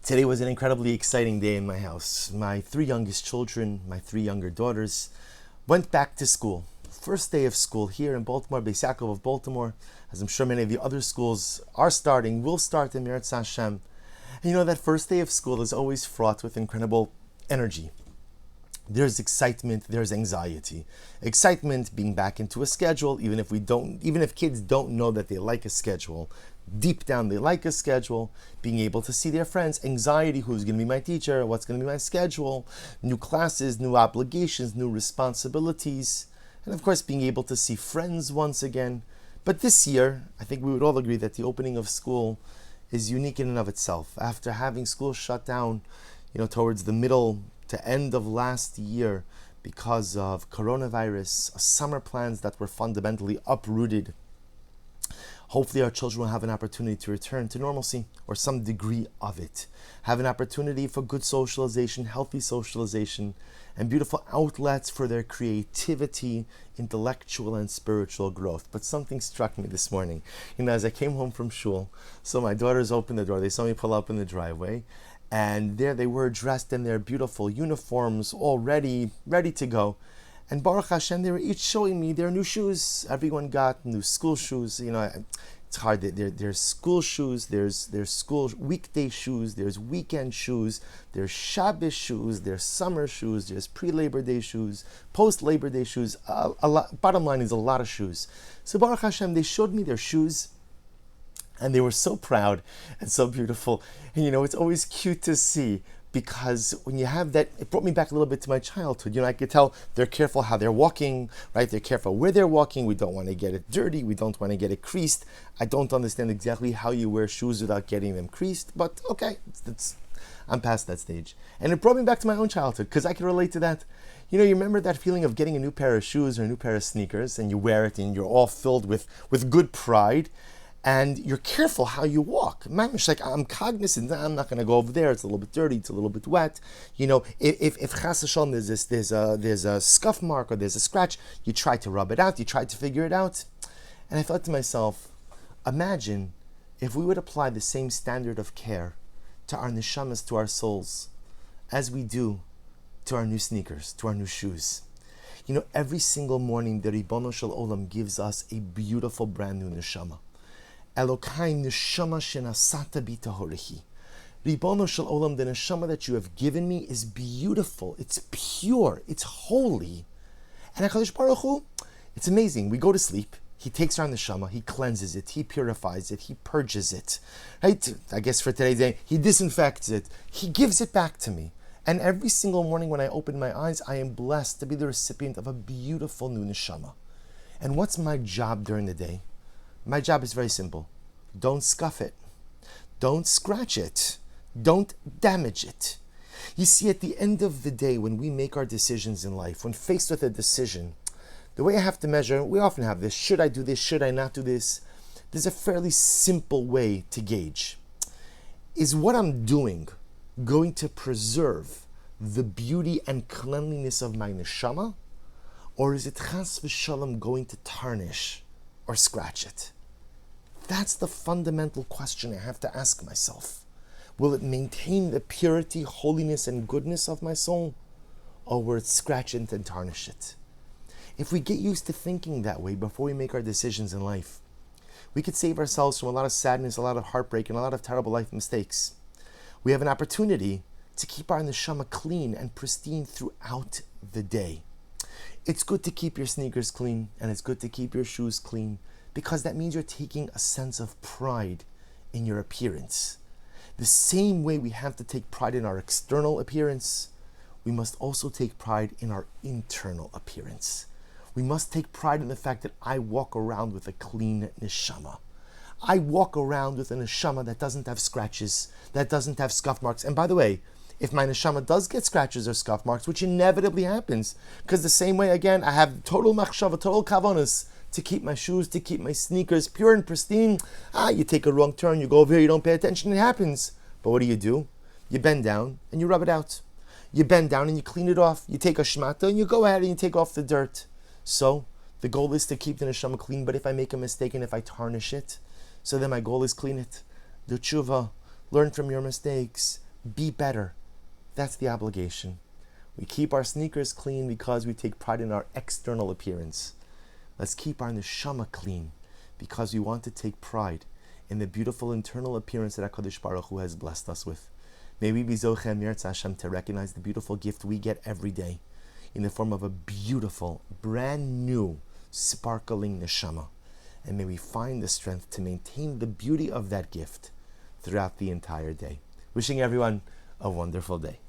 Today was an incredibly exciting day in my house. My three youngest children, my three younger daughters, went back to school. First day of school here in Baltimore, Beis Yaakov of Baltimore, as I'm sure many of the other schools are starting, will start in Meretz Hashem. And you know, that first day of school is always fraught with incredible energy. There's excitement, there's anxiety. Excitement being back into a schedule, even if kids don't know that they like a schedule. Deep down they like a schedule, being able to see their friends. Anxiety, who's going to be my teacher, what's going to be my schedule, new classes, new obligations, new responsibilities, and of course being able to see friends once again. But this year, I think we would all agree that the opening of school is unique in and of itself. After having school shut down, towards the middle to end of last year because of coronavirus, summer plans that were fundamentally uprooted. Hopefully our children will have an opportunity to return to normalcy or some degree of it. Have an opportunity for good socialization, healthy socialization, and beautiful outlets for their creativity, intellectual and spiritual growth. But something struck me this morning. As I came home from shul, so my daughters opened the door. They saw me pull up in the driveway. And there they were dressed in their beautiful uniforms, all ready to go. And Baruch Hashem, they were each showing me their new shoes. Everyone got new school shoes. It's hard. There's school shoes, there's school weekday shoes, there's weekend shoes, there's Shabbos shoes, there's summer shoes, there's pre-Labor Day shoes, post-Labor Day shoes. Bottom line is a lot of shoes. So Baruch Hashem, they showed me their shoes. And they were so proud and so beautiful. And it's always cute to see, because when you have that, it brought me back a little bit to my childhood. I could tell they're careful how they're walking, right? They're careful where they're walking. We don't want to get it dirty. We don't want to get it creased. I don't understand exactly how you wear shoes without getting them creased, but okay, I'm past that stage. And it brought me back to my own childhood, because I can relate to that. You remember that feeling of getting a new pair of shoes or a new pair of sneakers, and you wear it and you're all filled with good pride. And you're careful how you walk. Like, I'm cognizant that I'm not going to go over there. It's a little bit dirty. It's a little bit wet. If chas v'shalom there's a scuff mark or there's a scratch, you try to rub it out. You try to figure it out. And I thought to myself, imagine if we would apply the same standard of care to our neshamas, to our souls, as we do to our new sneakers, to our new shoes. Every single morning, the Ribono Shel Olam gives us a beautiful brand new neshama. Elokai neshama shenasata bi tahorehi. Ribono Shel Olam, the neshama that you have given me is beautiful, it's pure, it's holy. And HaKadosh Baruch Hu, it's amazing. We go to sleep, He takes our neshama, He cleanses it, He purifies it, He purges it. Right? I guess for today's day, He disinfects it, He gives it back to me. And every single morning when I open my eyes, I am blessed to be the recipient of a beautiful new neshama. And what's my job during the day? My job is very simple. Don't scuff it. Don't scratch it. Don't damage it. You see, at the end of the day, when we make our decisions in life, when faced with a decision, the way I have to measure, we often have this, should I do this, should I not do this? There's a fairly simple way to gauge. Is what I'm doing going to preserve the beauty and cleanliness of my neshama? Or is it chas v'shalom going to tarnish or scratch it? That's the fundamental question I have to ask myself. Will it maintain the purity, holiness, and goodness of my soul? Or will it scratch it and tarnish it? If we get used to thinking that way before we make our decisions in life, we could save ourselves from a lot of sadness, a lot of heartbreak, and a lot of terrible life mistakes. We have an opportunity to keep our neshama clean and pristine throughout the day. It's good to keep your sneakers clean, and it's good to keep your shoes clean, because that means you're taking a sense of pride in your appearance. The same way we have to take pride in our external appearance, we must also take pride in our internal appearance. We must take pride in the fact that I walk around with a clean neshama. I walk around with a neshama that doesn't have scratches, that doesn't have scuff marks. And by the way, if my neshama does get scratches or scuff marks, which inevitably happens, because the same way, again, I have total machshava, total kavanos, to keep my shoes, to keep my sneakers pure and pristine. You take a wrong turn, you go over here, you don't pay attention, it happens. But what do? You bend down and you rub it out. You bend down and you clean it off. You take a shmata and you go ahead and you take off the dirt. So the goal is to keep the neshama clean, but if I make a mistake and if I tarnish it, so then my goal is clean it. Do tshuva, learn from your mistakes, be better. That's the obligation. We keep our sneakers clean because we take pride in our external appearance. Let's keep our neshama clean because we want to take pride in the beautiful internal appearance that HaKadosh Baruch Hu has blessed us with. May we be Zochem Yirtz Hashem to recognize the beautiful gift we get every day in the form of a beautiful, brand new, sparkling neshama. And may we find the strength to maintain the beauty of that gift throughout the entire day. Wishing everyone a wonderful day.